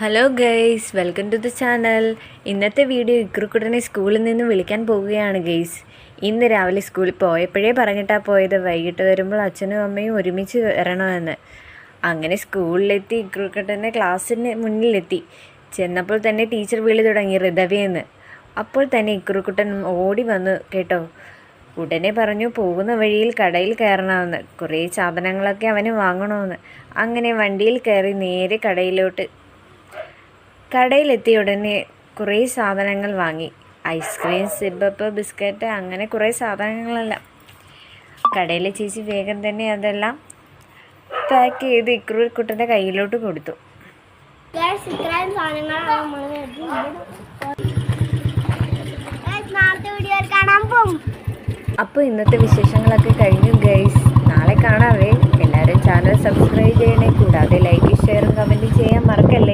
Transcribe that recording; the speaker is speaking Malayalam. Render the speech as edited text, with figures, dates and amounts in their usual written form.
Hello guys, welcome to the channel. ഇന്നത്തെ വീഡിയോ ഇക്രുക്കുട്ടനെ സ്കൂളിൽ നിന്ന് വിളിക്കാൻ പോവുകയാണ് ഗൈസ്. ഇന്ന് രാവിലെ സ്കൂളിൽ പോയപ്പോഴേ പറഞ്ഞിട്ടാണ് പോയത് വൈകിട്ട് വരുമ്പോൾ അച്ഛനും അമ്മയും ഒരുമിച്ച് വരണമെന്ന്. അങ്ങനെ സ്കൂളിലെത്തി ഇക്രുക്കുട്ടൻ്റെ ക്ലാസ്സിന് മുന്നിലെത്തി. ചെന്നപ്പോൾ തന്നെ ടീച്ചർ വിളി തുടങ്ങി ഋതവയെന്ന്. അപ്പോൾ തന്നെ ഇക്രുക്കുട്ടൻ ഓടി വന്നു കേട്ടോ. ഉടനെ പറഞ്ഞു പോകുന്ന വഴിയിൽ കടയിൽ കയറണമെന്ന്, കുറേ സാധനങ്ങളൊക്കെ അവന് വാങ്ങണമെന്ന്. അങ്ങനെ വണ്ടിയിൽ കയറി നേരെ കടയിലെത്തിയ ഉടനെ കുറേ സാധനങ്ങൾ വാങ്ങി. ഐസ്ക്രീം, സിബപ്പ്, ബിസ്ക്കറ്റ്, അങ്ങനെ കുറേ സാധനങ്ങളെല്ലാം. കടയിലെ ചേച്ചി വേഗം തന്നെ അതെല്ലാം പാക്ക് ചെയ്ത് ഇക്രുക്കുട്ടൻ്റെ കയ്യിലോട്ട് കൊടുത്തു. അപ്പോൾ ഇന്നത്തെ വിശേഷങ്ങളൊക്കെ കഴിഞ്ഞു ഗൈസ്. നാളെ കാണാവേ. എല്ലാവരും ചാനൽ സബ്സ്ക്രൈബ് ചെയ്യണേ. കൂടാതെ ലൈക്ക്, ഷെയറും കമൻറ്റും ചെയ്യാൻ മറക്കല്ലേ.